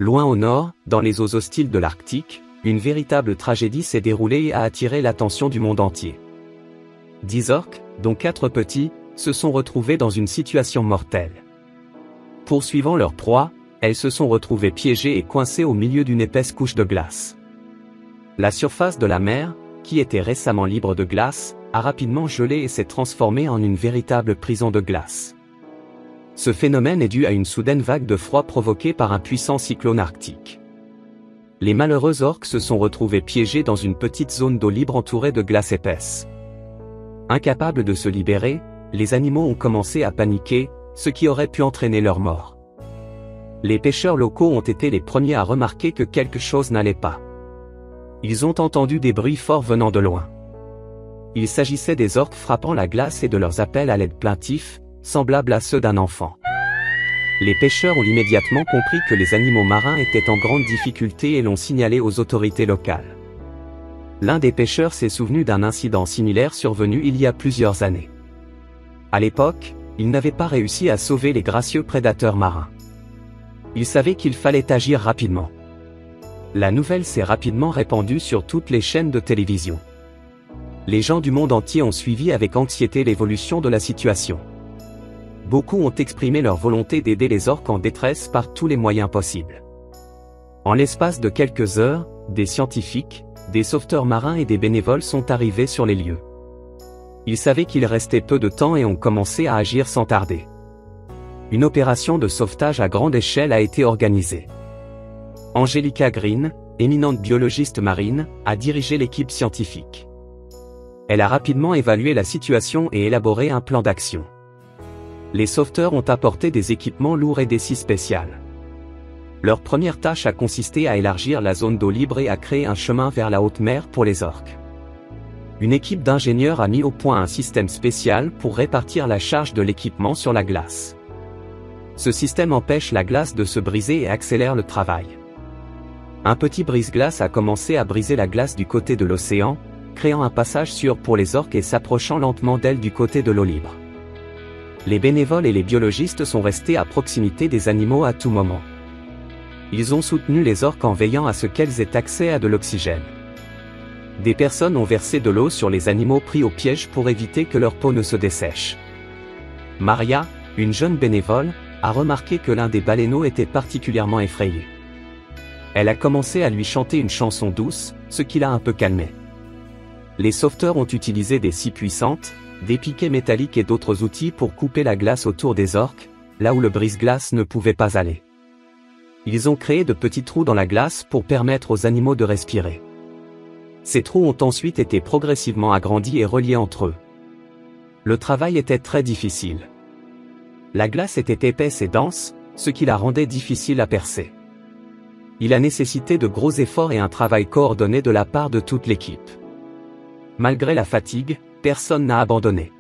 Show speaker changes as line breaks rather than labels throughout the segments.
Loin au nord, dans les eaux hostiles de l'Arctique, une véritable tragédie s'est déroulée et a attiré l'attention du monde entier. 10 orques, dont 4 petits, se sont retrouvés dans une situation mortelle. Poursuivant leur proie, elles se sont retrouvées piégées et coincées au milieu d'une épaisse couche de glace. La surface de la mer, qui était récemment libre de glace, a rapidement gelé et s'est transformée en une véritable prison de glace. Ce phénomène est dû à une soudaine vague de froid provoquée par un puissant cyclone arctique. Les malheureux orques se sont retrouvés piégés dans une petite zone d'eau libre entourée de glace épaisse. Incapables de se libérer, les animaux ont commencé à paniquer, ce qui aurait pu entraîner leur mort. Les pêcheurs locaux ont été les premiers à remarquer que quelque chose n'allait pas. Ils ont entendu des bruits forts venant de loin. Il s'agissait des orques frappant la glace et de leurs appels à l'aide plaintifs, semblables à ceux d'un enfant. Les pêcheurs ont immédiatement compris que les animaux marins étaient en grande difficulté et l'ont signalé aux autorités locales. L'un des pêcheurs s'est souvenu d'un incident similaire survenu il y a plusieurs années. À l'époque, il n'avait pas réussi à sauver les gracieux prédateurs marins. Il savait qu'il fallait agir rapidement. La nouvelle s'est rapidement répandue sur toutes les chaînes de télévision. Les gens du monde entier ont suivi avec anxiété l'évolution de la situation. Beaucoup ont exprimé leur volonté d'aider les orques en détresse par tous les moyens possibles. En l'espace de quelques heures, des scientifiques, des sauveteurs marins et des bénévoles sont arrivés sur les lieux. Ils savaient qu'il restait peu de temps et ont commencé à agir sans tarder. Une opération de sauvetage à grande échelle a été organisée. Angelica Green, éminente biologiste marine, a dirigé l'équipe scientifique. Elle a rapidement évalué la situation et élaboré un plan d'action. Les sauveteurs ont apporté des équipements lourds et des scies spéciales. Leur première tâche a consisté à élargir la zone d'eau libre et à créer un chemin vers la haute mer pour les orques. Une équipe d'ingénieurs a mis au point un système spécial pour répartir la charge de l'équipement sur la glace. Ce système empêche la glace de se briser et accélère le travail. Un petit brise-glace a commencé à briser la glace du côté de l'océan, créant un passage sûr pour les orques et s'approchant lentement d'elles du côté de l'eau libre. Les bénévoles et les biologistes sont restés à proximité des animaux à tout moment. Ils ont soutenu les orques en veillant à ce qu'elles aient accès à de l'oxygène. Des personnes ont versé de l'eau sur les animaux pris au piège pour éviter que leur peau ne se dessèche. Maria, une jeune bénévole, a remarqué que l'un des baleineaux était particulièrement effrayé. Elle a commencé à lui chanter une chanson douce, ce qui l'a un peu calmé. Les sauveteurs ont utilisé des scies puissantes, des piquets métalliques et d'autres outils pour couper la glace autour des orques, là où le brise-glace ne pouvait pas aller. Ils ont créé de petits trous dans la glace pour permettre aux animaux de respirer. Ces trous ont ensuite été progressivement agrandis et reliés entre eux. Le travail était très difficile. La glace était épaisse et dense, ce qui la rendait difficile à percer. Il a nécessité de gros efforts et un travail coordonné de la part de toute l'équipe. Malgré la fatigue, personne n'a abandonné.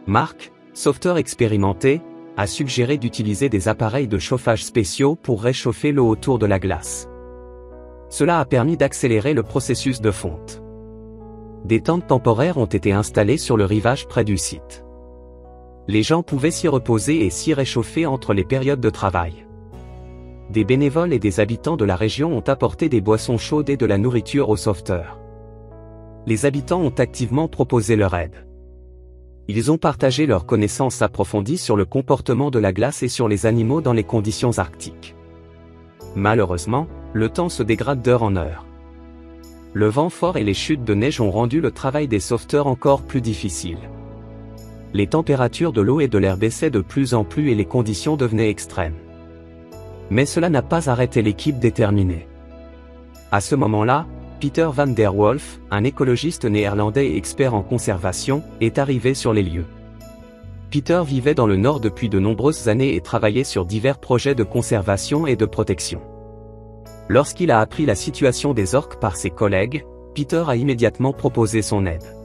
Mark, sauveteur expérimenté, a suggéré d'utiliser des appareils de chauffage spéciaux pour réchauffer l'eau autour de la glace. Cela a permis d'accélérer le processus de fonte. Des tentes temporaires ont été installées sur le rivage près du site. Les gens pouvaient s'y reposer et s'y réchauffer entre les périodes de travail. Des bénévoles et des habitants de la région ont apporté des boissons chaudes et de la nourriture aux sauveteurs. Les habitants ont activement proposé leur aide. Ils ont partagé leurs connaissances approfondies sur le comportement de la glace et sur les animaux dans les conditions arctiques. Malheureusement, le temps se dégrade d'heure en heure. Le vent fort et les chutes de neige ont rendu le travail des sauveteurs encore plus difficile. Les températures de l'eau et de l'air baissaient de plus en plus et les conditions devenaient extrêmes. Mais cela n'a pas arrêté l'équipe déterminée. À ce moment-là, Peter van der Wolf, un écologiste néerlandais et expert en conservation, est arrivé sur les lieux. Peter vivait dans le nord depuis de nombreuses années et travaillait sur divers projets de conservation et de protection. Lorsqu'il a appris la situation des orques par ses collègues, Peter a immédiatement proposé son aide.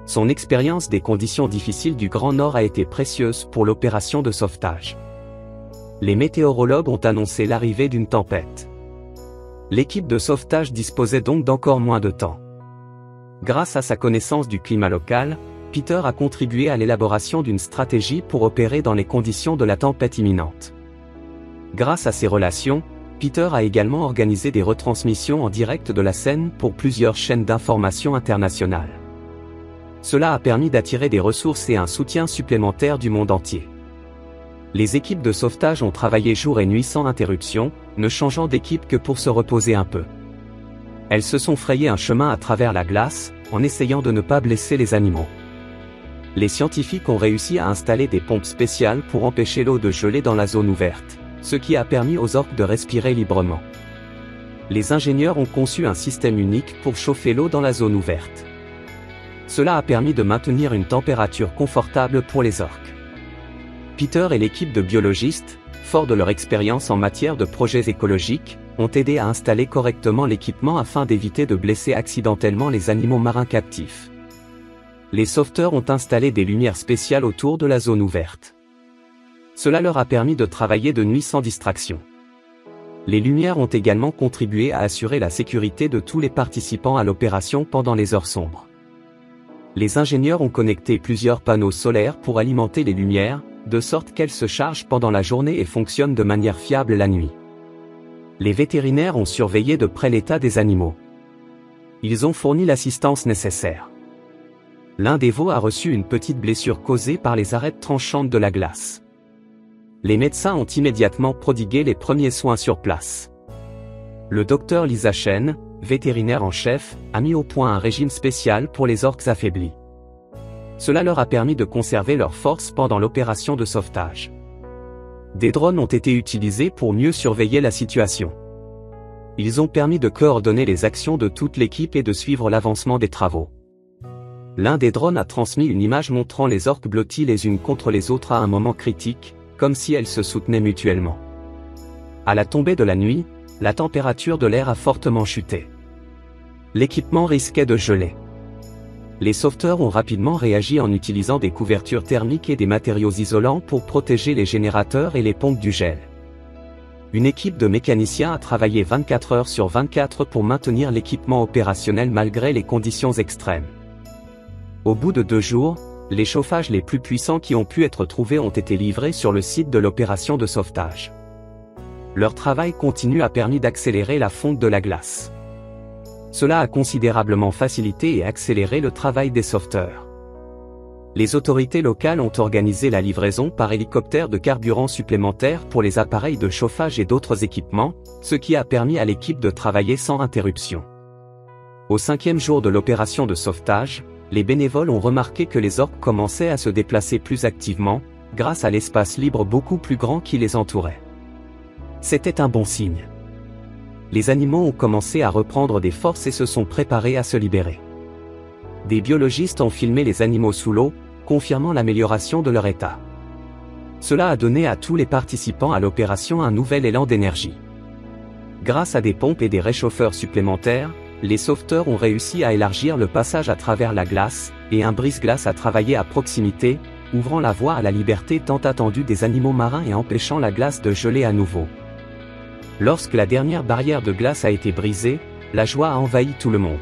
Son expérience des conditions difficiles du Grand Nord a été précieuse pour l'opération de sauvetage. Les météorologues ont annoncé l'arrivée d'une tempête. L'équipe de sauvetage disposait donc d'encore moins de temps. Grâce à sa connaissance du climat local, Peter a contribué à l'élaboration d'une stratégie pour opérer dans les conditions de la tempête imminente. Grâce à ses relations, Peter a également organisé des retransmissions en direct de la scène pour plusieurs chaînes d'information internationales. Cela a permis d'attirer des ressources et un soutien supplémentaire du monde entier. Les équipes de sauvetage ont travaillé jour et nuit sans interruption, ne changeant d'équipe que pour se reposer un peu. Elles se sont frayé un chemin à travers la glace, en essayant de ne pas blesser les animaux. Les scientifiques ont réussi à installer des pompes spéciales pour empêcher l'eau de geler dans la zone ouverte, ce qui a permis aux orques de respirer librement. Les ingénieurs ont conçu un système unique pour chauffer l'eau dans la zone ouverte. Cela a permis de maintenir une température confortable pour les orques. Peter et l'équipe de biologistes, forts de leur expérience en matière de projets écologiques, ont aidé à installer correctement l'équipement afin d'éviter de blesser accidentellement les animaux marins captifs. Les sauveteurs ont installé des lumières spéciales autour de la zone ouverte. Cela leur a permis de travailler de nuit sans distraction. Les lumières ont également contribué à assurer la sécurité de tous les participants à l'opération pendant les heures sombres. Les ingénieurs ont connecté plusieurs panneaux solaires pour alimenter les lumières, de sorte qu'elles se chargent pendant la journée et fonctionnent de manière fiable la nuit. Les vétérinaires ont surveillé de près l'état des animaux. Ils ont fourni l'assistance nécessaire. L'un des veaux a reçu une petite blessure causée par les arêtes tranchantes de la glace. Les médecins ont immédiatement prodigué les premiers soins sur place. Le docteur Lisa Chen, vétérinaire en chef, a mis au point un régime spécial pour les orques affaiblis. Cela leur a permis de conserver leur force pendant l'opération de sauvetage. Des drones ont été utilisés pour mieux surveiller la situation. Ils ont permis de coordonner les actions de toute l'équipe et de suivre l'avancement des travaux. L'un des drones a transmis une image montrant les orques blottis les unes contre les autres à un moment critique, comme si elles se soutenaient mutuellement. À la tombée de la nuit, la température de l'air a fortement chuté. L'équipement risquait de geler. Les sauveteurs ont rapidement réagi en utilisant des couvertures thermiques et des matériaux isolants pour protéger les générateurs et les pompes du gel. Une équipe de mécaniciens a travaillé 24 heures sur 24 pour maintenir l'équipement opérationnel malgré les conditions extrêmes. Au bout de 2 jours, les chauffages les plus puissants qui ont pu être trouvés ont été livrés sur le site de l'opération de sauvetage. Leur travail continu a permis d'accélérer la fonte de la glace. Cela a considérablement facilité et accéléré le travail des sauveteurs. Les autorités locales ont organisé la livraison par hélicoptère de carburant supplémentaire pour les appareils de chauffage et d'autres équipements, ce qui a permis à l'équipe de travailler sans interruption. Au 5e jour de l'opération de sauvetage, les bénévoles ont remarqué que les orques commençaient à se déplacer plus activement, grâce à l'espace libre beaucoup plus grand qui les entourait. C'était un bon signe. Les animaux ont commencé à reprendre des forces et se sont préparés à se libérer. Des biologistes ont filmé les animaux sous l'eau, confirmant l'amélioration de leur état. Cela a donné à tous les participants à l'opération un nouvel élan d'énergie. Grâce à des pompes et des réchauffeurs supplémentaires, les sauveteurs ont réussi à élargir le passage à travers la glace, et un brise-glace a travaillé à proximité, ouvrant la voie à la liberté tant attendue des animaux marins et empêchant la glace de geler à nouveau. Lorsque la dernière barrière de glace a été brisée, la joie a envahi tout le monde.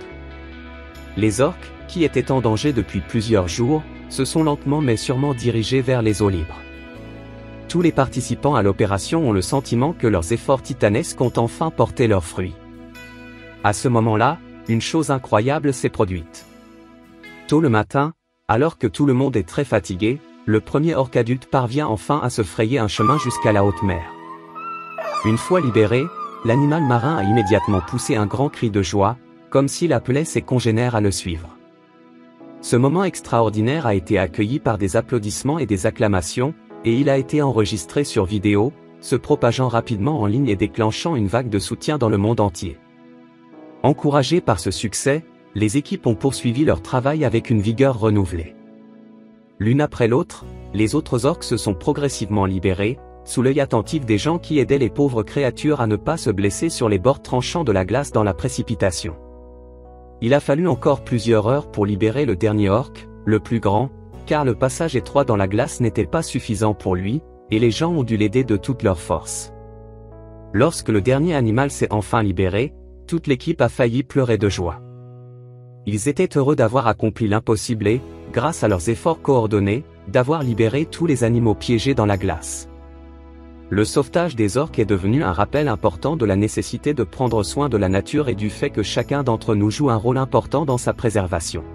Les orques, qui étaient en danger depuis plusieurs jours, se sont lentement mais sûrement dirigés vers les eaux libres. Tous les participants à l'opération ont le sentiment que leurs efforts titanesques ont enfin porté leurs fruits. À ce moment-là, une chose incroyable s'est produite. Tôt le matin, alors que tout le monde est très fatigué, le premier orque adulte parvient enfin à se frayer un chemin jusqu'à la haute mer. Une fois libéré, l'animal marin a immédiatement poussé un grand cri de joie, comme s'il appelait ses congénères à le suivre. Ce moment extraordinaire a été accueilli par des applaudissements et des acclamations, et il a été enregistré sur vidéo, se propageant rapidement en ligne et déclenchant une vague de soutien dans le monde entier. Encouragés par ce succès, les équipes ont poursuivi leur travail avec une vigueur renouvelée. L'une après l'autre, les autres orques se sont progressivement libérés, sous l'œil attentif des gens qui aidaient les pauvres créatures à ne pas se blesser sur les bords tranchants de la glace dans la précipitation. Il a fallu encore plusieurs heures pour libérer le dernier orque, le plus grand, car le passage étroit dans la glace n'était pas suffisant pour lui, et les gens ont dû l'aider de toute leur force. Lorsque le dernier animal s'est enfin libéré, toute l'équipe a failli pleurer de joie. Ils étaient heureux d'avoir accompli l'impossible et, grâce à leurs efforts coordonnés, d'avoir libéré tous les animaux piégés dans la glace. Le sauvetage des orques est devenu un rappel important de la nécessité de prendre soin de la nature et du fait que chacun d'entre nous joue un rôle important dans sa préservation.